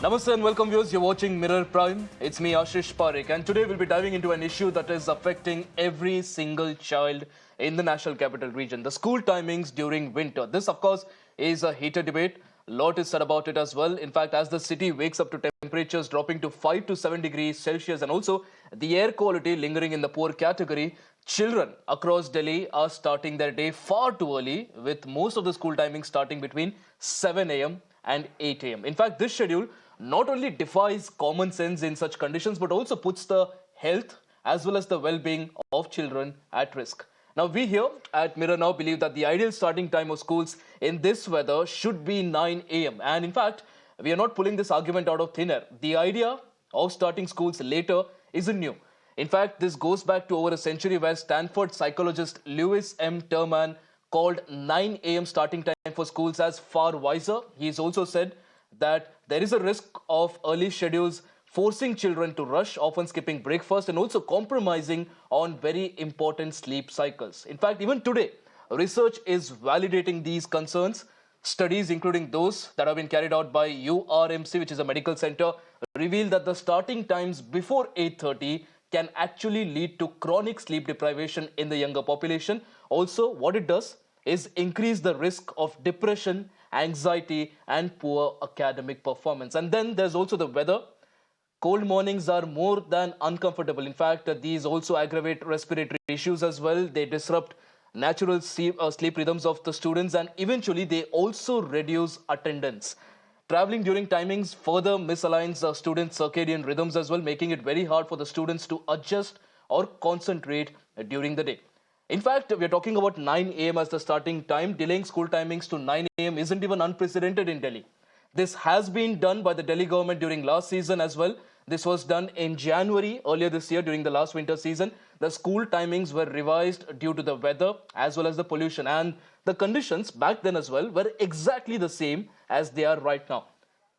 Namaste and welcome viewers, you're watching Mirror Prime. It's me Ashish Pareek and today we'll be diving into an issue that is affecting every single child in the National Capital Region. The school timings during winter. This of course is a heated debate. A lot is said about it as well. In fact, as the city wakes up to temperatures dropping to 5 to 7 degrees Celsius and also the air quality lingering in the poor category, children across Delhi are starting their day far too early with most of the school timings starting between 7 a.m. and 8 a.m. In fact, this schedule not only defies common sense in such conditions but also puts the health as well as the well-being of children at risk. Now, we here at Mirror Now believe that the ideal starting time of schools in this weather should be 9 a.m. And in fact, we are not pulling this argument out of thin air. The idea of starting schools later isn't new. In fact, this goes back to over a century where Stanford psychologist Lewis M. Terman called 9 a.m. starting time for schools as far wiser. He's also said that there is a risk of early schedules forcing children to rush, often skipping breakfast and also compromising on very important sleep cycles. In fact, even today, research is validating these concerns. Studies, including those that have been carried out by URMC, which is a medical center, reveal that the starting times before 8:30 can actually lead to chronic sleep deprivation in the younger population. Also, what it does is increase the risk of depression, anxiety, and poor academic performance. And then there's also the weather. Cold mornings are more than uncomfortable. In fact, these also aggravate respiratory issues as well. They disrupt natural sleep rhythms of the students and eventually they also reduce attendance. Traveling during timings further misaligns students' circadian rhythms as well, making it very hard for the students to adjust or concentrate during the day. In fact, we are talking about 9 a.m. as the starting time. Delaying school timings to 9 a.m. isn't even unprecedented in Delhi. This has been done by the Delhi government during last season as well. This was done in January earlier this year during the last winter season. The school timings were revised due to the weather as well as the pollution, and the conditions back then as well were exactly the same as they are right now.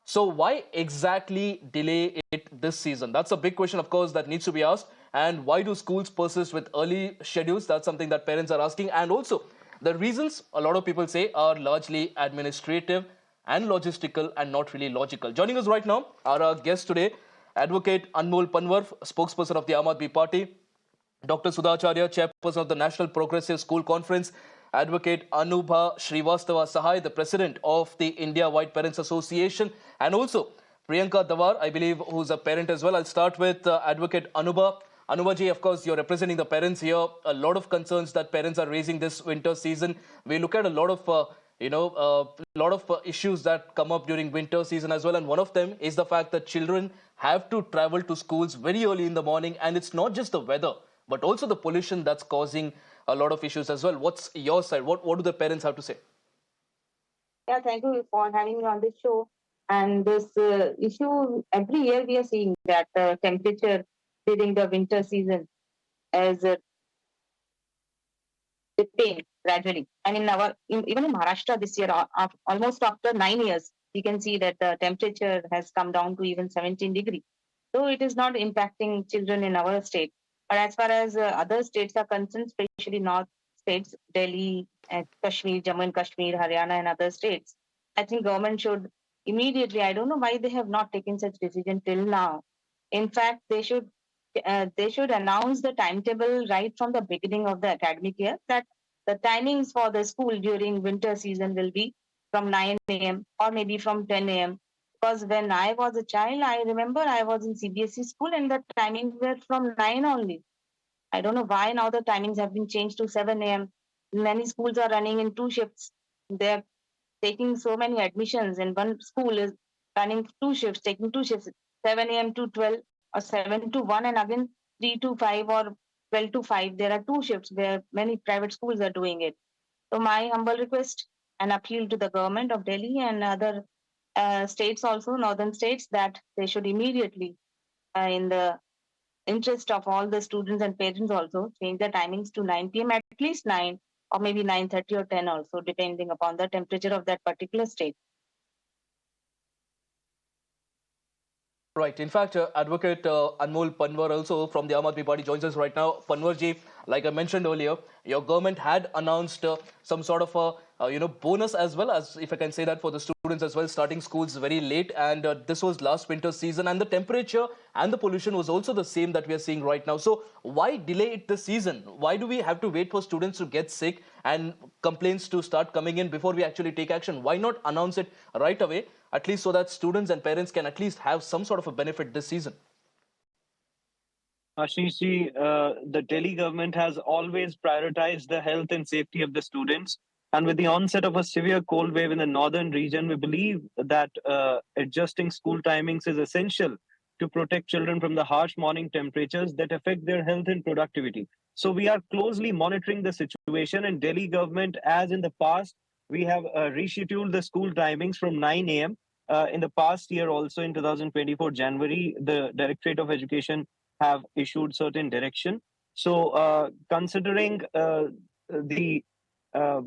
So why exactly delay it this season? That's a big question, of course, that needs to be asked. And why do schools persist with early schedules? That's something that parents are asking. And also, the reasons a lot of people say are largely administrative and logistical and not really logical. Joining us right now are our guests today, Advocate Anmol Panwar, spokesperson of the Aam Aadmi Party, Dr. Sudha Acharya, chairperson of the National Progressive School Conference, Advocate Anubha Srivastava Sahai, the president of the India White Parents Association, and also Priyanka Dawar, I believe, who's a parent as well. I'll start with Advocate Anubha. Anubaji, of course, you're representing the parents here. A lot of concerns that parents are raising this winter season. We look at a lot of issues that come up during winter season as well. And one of them is the fact that children have to travel to schools very early in the morning. And it's not just the weather, but also the pollution that's causing a lot of issues as well. What's your side? What do the parents have to say? Yeah, thank you for having me on this show. And this issue, every year we are seeing that temperature during the winter season as dipping gradually. And even in Maharashtra this year, almost after 9 years, we can see that the temperature has come down to even 17 degrees. So it is not impacting children in our state. But as far as other states are concerned, especially north states, Delhi, and Kashmir, Jammu and Kashmir, Haryana, and other states, I think government should immediately. I don't know why they have not taken such decision till now. In fact, they should announce the timetable right from the beginning of the academic year that the timings for the school during winter season will be from 9 a.m. or maybe from 10 a.m. Because when I was a child, I remember I was in CBSE school and the timings were from 9 only. I don't know why now the timings have been changed to 7 a.m. Many schools are running in two shifts. They're taking so many admissions, and one school is running two shifts, taking two shifts, 7 a.m. to 12 or 7 to 1, and again 3 to 5 or 12 to 5. There are two shifts where many private schools are doing it. So, my humble request and appeal to the government of Delhi and other states, also northern states, that they should immediately, in the interest of all the students and parents, also change the timings to 9 p.m. at least 9 or maybe 9:30 or 10 also, depending upon the temperature of that particular state. Right. In fact, Advocate Anmol Panwar also from the Aam Aadmi Party joins us right now. Panwarji, like I mentioned earlier, your government had announced some sort of a bonus as well, as if I can say that, for the students students as well starting schools very late, and this was last winter season, and the temperature and the pollution was also the same that we are seeing right now. So why delay it this season? Why do we have to wait for students to get sick and complaints to start coming in before we actually take action? Why not announce it right away, at least so that students and parents can at least have some sort of a benefit this season? Ashish ji, the Delhi government has always prioritized the health and safety of the students. And with the onset of a severe cold wave in the northern region, we believe that adjusting school timings is essential to protect children from the harsh morning temperatures that affect their health and productivity. So we are closely monitoring the situation, and Delhi government, as in the past, we have rescheduled the school timings from 9 a.m. In the past year, also in 2024 January, the Directorate of Education have issued certain direction. So, considering the, uh,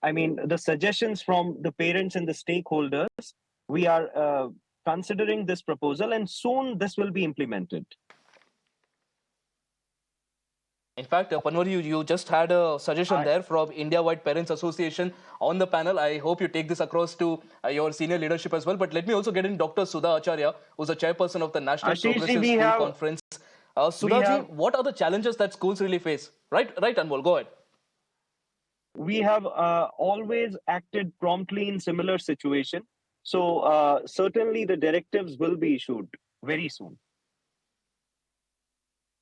the suggestions from the parents and the stakeholders, we are considering this proposal, and soon this will be implemented. In fact, Panwar, you just had a suggestion there from India Wide Parents Association on the panel. I hope you take this across to your senior leadership as well. But let me also get in Dr. Sudha Acharya, who's the chairperson of the National Ashish ji, Progressive School Conference. Sudhaji, what are the challenges that schools really face? Right, Anmol, go ahead. We have always acted promptly in similar situation. So certainly the directives will be issued very soon.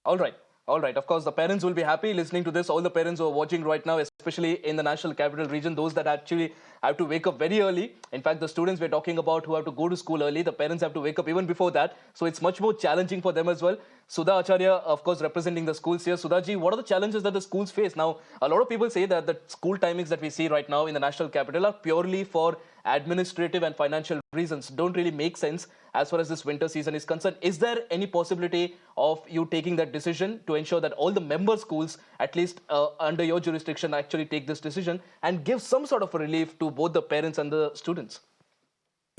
All right. All right. Of course, the parents will be happy listening to this. All the parents who are watching right now, especially in the National Capital Region, those that actually have to wake up very early. In fact, the students we're talking about who have to go to school early, the parents have to wake up even before that. So it's much more challenging for them as well. Sudha Acharya, of course, representing the schools here. Sudhaji, what are the challenges that the schools face? Now, a lot of people say that the school timings that we see right now in the national capital are purely for administrative and financial reasons, don't really make sense as far as this winter season is concerned. Is there any possibility of you taking that decision to ensure that all the member schools, at least under your jurisdiction, actually take this decision and give some sort of a relief to both the parents and the students?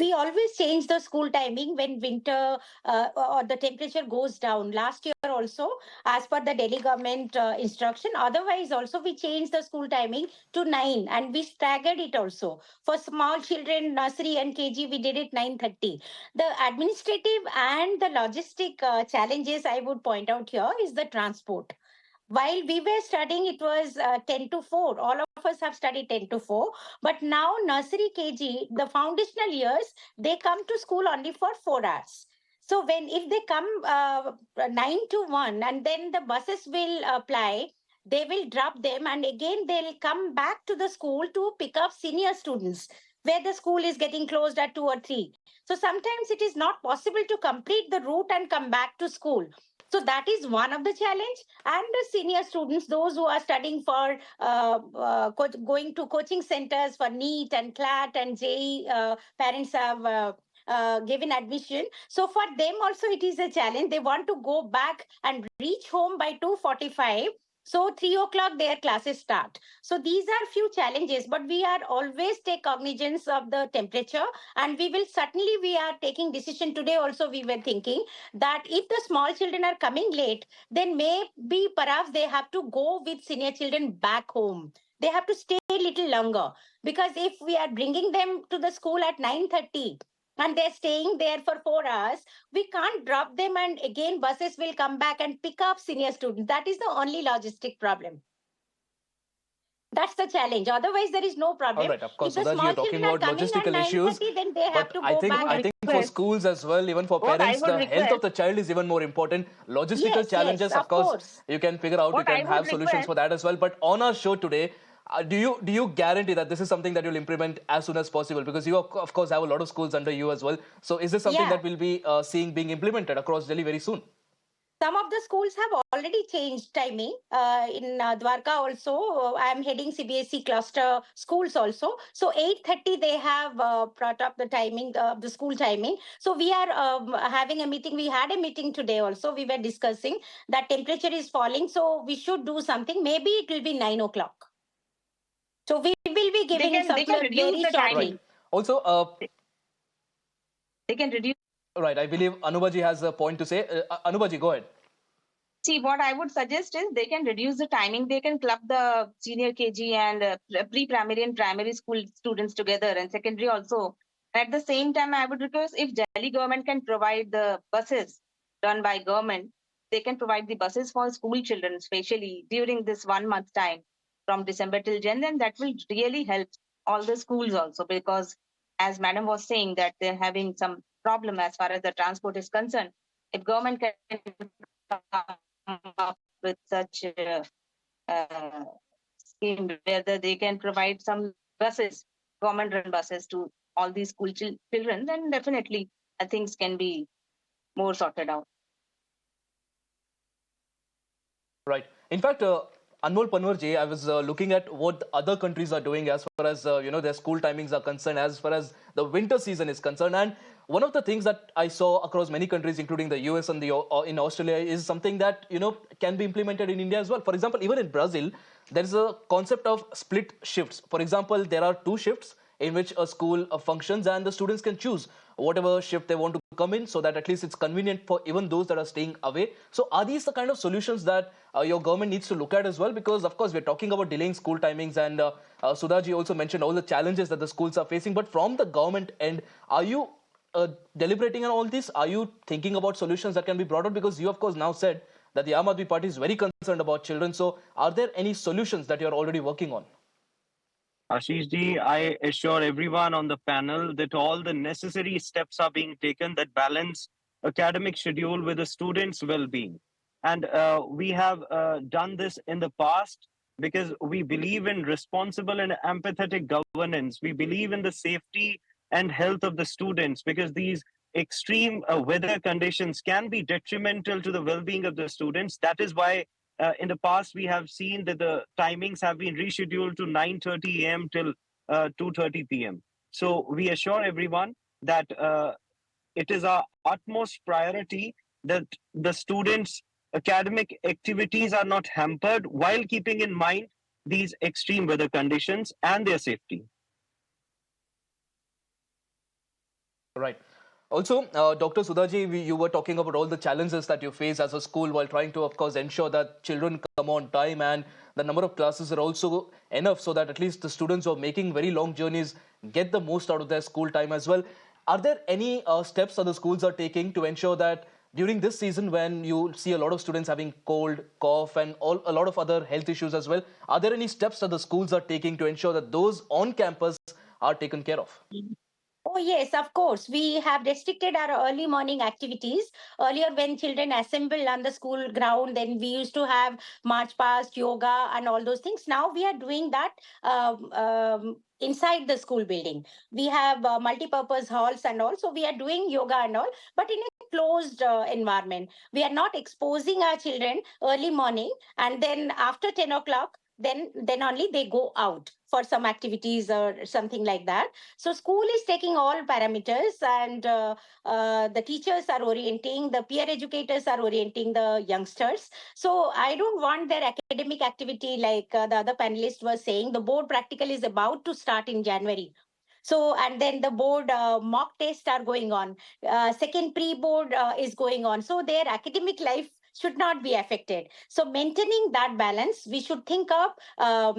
We always change the school timing when winter or the temperature goes down. Last year also, as per the Delhi government instruction, otherwise also we changed the school timing to 9 and we staggered it also. For small children, nursery and KG, we did it 9:30. The administrative and the logistic challenges I would point out here is the transport. While we were studying, it was 10 to 4. All of us have studied 10 to 4. But now, nursery KG, the foundational years, they come to school only for 4 hours. So, if they come 9 to 1, and then the buses will apply, they will drop them, and again they'll come back to the school to pick up senior students, where the school is getting closed at 2 or 3. So, sometimes it is not possible to complete the route and come back to school. So that is one of the challenge. And the senior students, those who are studying for going to coaching centers for NEET and CLAT and JEE, parents have given admission. So for them also it is a challenge. They want to go back and reach home by 2:45. So 3 o'clock their classes start. So these are few challenges, but we are always take cognizance of the temperature, and we are taking decision today also. We were thinking that if the small children are coming late, then maybe perhaps they have to go with senior children back home. They have to stay a little longer, because if we are bringing them to the school at 9:30 and they're staying there for 4 hours, we can't drop them and again buses will come back and pick up senior students. That is the only logistic problem. That's the challenge. Otherwise, there is no problem. All right, of course, if the Sudhaji, small you're talking children are about coming logistical at issues, 9:30, then they have but to I go think back. I think for schools as well, even for parents, the health of the child is even more important. Logistical challenges, yes, of course, you can figure out, you can have solutions for that as well. But on our show today, do you guarantee that this is something that you'll implement as soon as possible? Because you, of course, have a lot of schools under you as well. So is this something that we'll be seeing being implemented across Delhi very soon? Some of the schools have already changed timing. In Dwarka also, I am heading CBSE cluster schools also. So 8:30 they have brought up the timing, the school timing. So we are having a meeting. We had a meeting today also. We were discussing that temperature is falling. So we should do something. Maybe it will be 9 o'clock. So we will be giving circular very shortly. Right. Also, They can reduce. Right, I believe Anubaji has a point to say. Anubaji, go ahead. See, what I would suggest is they can reduce the timing. They can club the senior KG and pre-primary and primary school students together, and secondary also. At the same time, I would request if Delhi government can provide the buses run by government, they can provide the buses for school children, especially during this 1 month time from December till Jan, then that will really help all the schools also, because as Madam was saying that they're having some problem as far as the transport is concerned. If government can come up with such uh, scheme whether they can provide some buses, government run buses to all these school children, then definitely things can be more sorted out. Right. In fact, Anmol Panwar ji, I was looking at what other countries are doing as far as their school timings are concerned, as far as the winter season is concerned. And one of the things that I saw across many countries, including the US and the in Australia, is something that can be implemented in India as well. For example, even in Brazil, there is a concept of split shifts. For example, there are two shifts in which a school functions, and the students can choose whatever shift they want to come in, so that at least it's convenient for even those that are staying away. So are these the kind of solutions that your government needs to look at as well? Because of course we're talking about delaying school timings, and Sudhaji also mentioned all the challenges that the schools are facing, but from the government end, are you deliberating on all this? Are you thinking about solutions that can be brought out? Because you of course now said that the Aam Aadmi Party is very concerned about children, so are there any solutions that you're already working on? Ashish ji, I assure everyone on the panel that all the necessary steps are being taken that balance academic schedule with the students' well-being. And we have done this in the past because we believe in responsible and empathetic governance. We believe in the safety and health of the students, because these extreme weather conditions can be detrimental to the well-being of the students. That is why in the past, we have seen that the timings have been rescheduled to 9:30 a.m. till 2:30 p.m. So we assure everyone that it is our utmost priority that the students' academic activities are not hampered while keeping in mind these extreme weather conditions and their safety. Right. Also, Dr. Sudhaji, you were talking about all the challenges that you face as a school while trying to, of course, ensure that children come on time and the number of classes are also enough so that at least the students who are making very long journeys get the most out of their school time as well. Are there any steps that the schools are taking to ensure that during this season, when you see a lot of students having cold, cough, and a lot of other health issues as well, are there any steps that the schools are taking to ensure that those on campus are taken care of? Oh, yes, of course. We have restricted our early morning activities. Earlier, when children assemble on the school ground, then we used to have march past, yoga, and all those things. Now we are doing that inside the school building. We have multi-purpose halls and all. So we are doing yoga and all, but in a closed environment. We are not exposing our children early morning, and then after 10 o'clock, then only they go out for some activities or something like that. So school is taking all parameters, and the teachers are orienting, the peer educators are orienting the youngsters. So I don't want their academic activity, like the other panelist was saying. The board practical is about to start in January. So, and then the board mock tests are going on. Second pre-board is going on. So their academic life should not be affected. So maintaining that balance, we should think of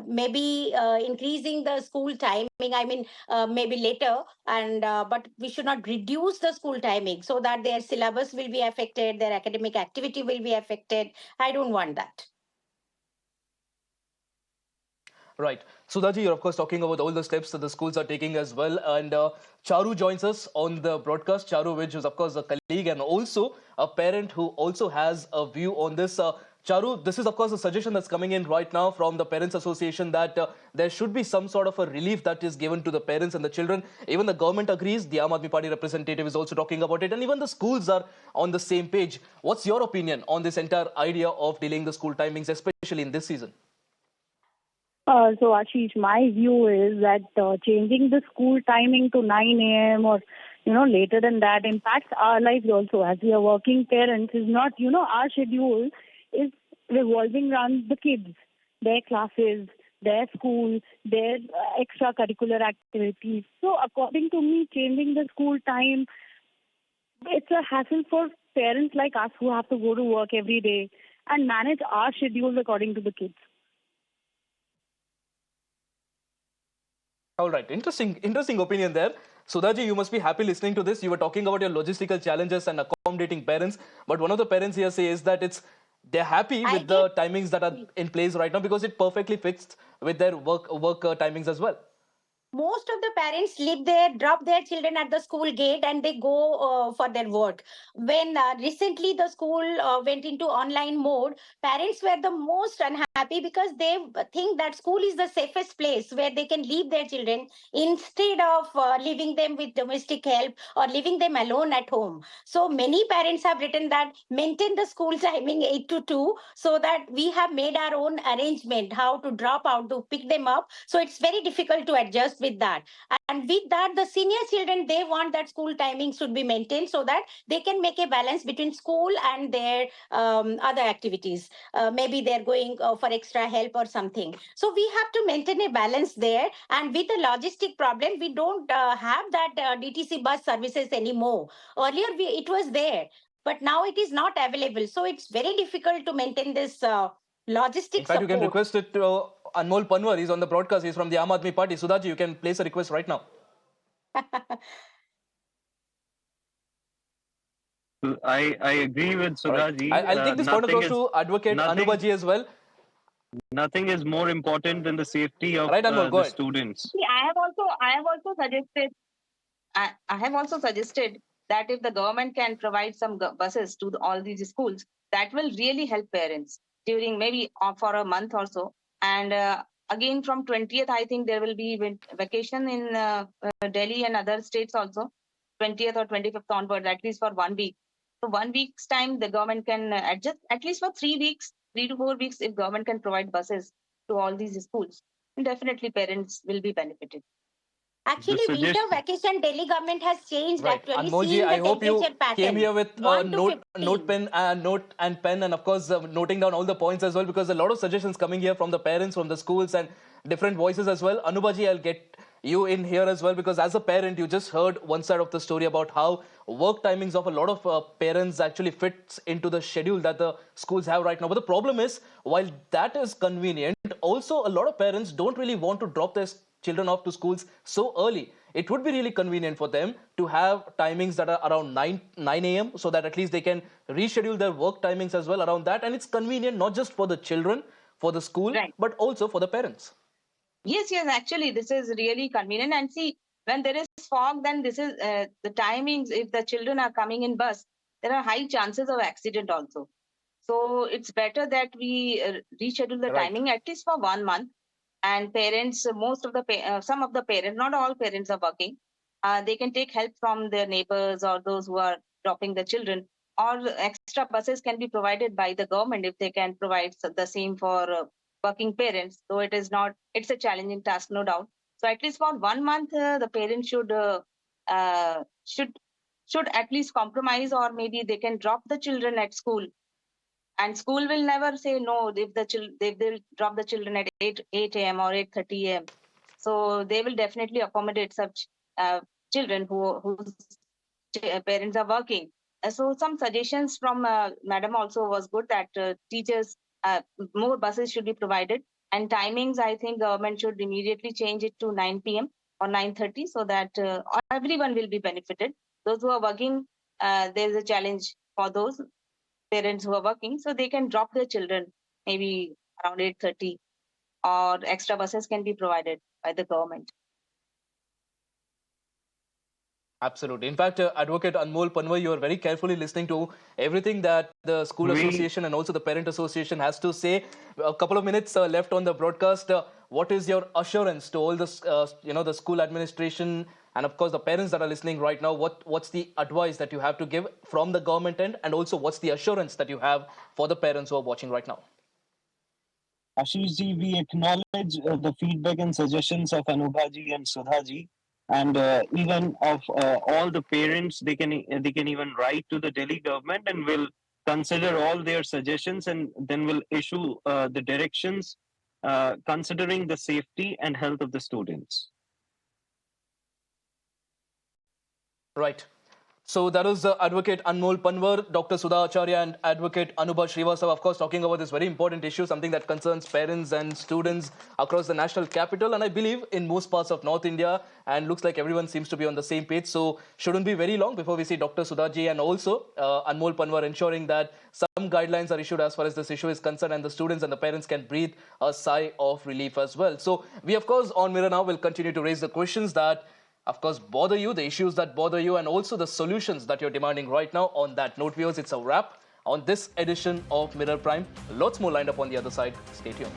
maybe increasing the school timing. I mean, maybe later, and but we should not reduce the school timing so that their syllabus will be affected, their academic activity will be affected. I don't want that. Right. Sudhaji, you're of course talking about all the steps that the schools are taking as well. And Charu joins us on the broadcast. Charu, which is of course a colleague and also a parent who also has a view on this. Charu, this is of course a suggestion that's coming in right now from the Parents Association that there should be some sort of a relief that is given to the parents and the children. Even the government agrees. The Aam Aadmi Party representative is also talking about it. And even the schools are on the same page. What's your opinion on this entire idea of delaying the school timings, especially in this season? So Ashish, my view is that changing the school timing to 9 a.m. or later than that impacts our lives also. As we are working parents, is not our schedule is revolving around the kids, their classes, their school, their extracurricular activities. So according to me, changing the school time, it's a hassle for parents like us who have to go to work every day and manage our schedules according to the kids. All right, interesting opinion there. Sudhaji, you must be happy listening to this. You were talking about your logistical challenges and accommodating parents, but one of the parents here says that they're happy I with get the timings that are in place right now because it perfectly fits with their work timings as well. most of the parents live there, drop their children at the school gate, and they go for their work. When recently the school went into online mode, parents were the most unhappy because they think that school is the safest place where they can leave their children instead of leaving them with domestic help or leaving them alone at home. So many parents have written that maintain the school timing 8 to 2, so that we have made our own arrangement how to drop out to pick them up. So it's very difficult to adjust with that. And with that, the senior children, they want that school timing should be maintained so that they can make a balance between school and their other activities. Maybe they're going for extra help or something. So we have to maintain a balance there. And with the logistic problem, we don't have that DTC bus services anymore. Earlier, it was there, but now it is not available. So it's very difficult to maintain this In logistic fact, you can support. request it to Anmol Panwar. He's on the broadcast. He's from the Aam Aadmi Party. Sudhaji, you can place a request right now. I agree with All right. Sudhaji. I'll take this point across to Advocate Nothing Anubaji as well. nothing is more important than the safety of Right, Anmol, go the ahead. students. See, I have also suggested that if the government can provide some buses to all these schools, that will really help parents during maybe for a month or so. And again, from 20th, I think there will be vacation in Delhi and other states also, 20th or 25th onward, at least for 1 week. So 1 week's time, the government can adjust at least for 3 weeks, 3 to 4 weeks, if government can provide buses to all these schools. Definitely parents will be benefited. The Actually, winter suggestion. vacation, Delhi government has changed Right. actually, Anmolji, seeing I the hope you temperature came pattern. here with 1 to note and pen, and of course noting down all the points as well, because a lot of suggestions coming here from the parents, from the schools, and different voices as well. Anubaji, I'll get you in here as well, because as a parent, you just heard one side of the story about how work timings of a lot of parents actually fits into the schedule that the schools have right now. But the problem is, while that is convenient, also a lot of parents don't really want to drop their children off to schools so early. It would be really convenient for them to have timings that are around 9 a.m. so that at least they can reschedule their work timings as well around that. And it's convenient not just for the children, for the school, Right. but also for the parents. Yes, actually, this is really convenient. And see, when there is fog, then this is the timings. If the children are coming in bus, there are high chances of accident also. So it's better that we reschedule the Right. timing at least for 1 month. And parents, some of the parents, not all parents are working. They can take help from their neighbors or those who are dropping the children. Or extra buses can be provided by the government if they can provide the same for working parents. Though it is not, it's a challenging task, no doubt. So at least for 1 month, the parents uh, should should at least compromise, or maybe they can drop the children at school, and school will never say no if they'll drop the children at 8 a.m. or 8:30 a.m. So they will definitely accommodate such children whose parents are working. So some suggestions from madam also was good, that teachers, more buses should be provided, and timings, I think government should immediately change it to 9 p.m. or 9:30, so that everyone will be benefited. Those who are working, there's a challenge for those parents who are working, so they can drop their children maybe around 8:30, or extra buses can be provided by the government. Absolutely. In fact, Advocate Anmol Panwar, you are very carefully listening to everything that the school We association and also the parent association has to say. A couple of minutes left on the broadcast. What is your assurance to all the school administration and of course the parents that are listening right now? What's the advice that you have to give from the government end, and also what's the assurance that you have for the parents who are watching right now? Ashish ji, we acknowledge the feedback and suggestions of Anubhaji and Sudhaji, and even of all the parents. They can even write to the Delhi government, and will consider all their suggestions, and then will issue the directions considering the safety and health of the students. Right. So that was Advocate Anmol Panwar, Dr. Sudha Acharya, and Advocate Anubha Srivastava, of course, talking about this very important issue, something that concerns parents and students across the national capital, and I believe in most parts of North India, and looks like everyone seems to be on the same page. So shouldn't be very long before we see Dr. Sudhaji and also Anmol Panwar ensuring that some guidelines are issued as far as this issue is concerned, and the students and the parents can breathe a sigh of relief as well. So we, of course, on Mirror Now will continue to raise the questions that of course, bother you, the issues that bother you, and also the solutions that you're demanding right now. On that note, viewers, it's a wrap on this edition of Mirror Prime. Lots more lined up on the other side. Stay tuned.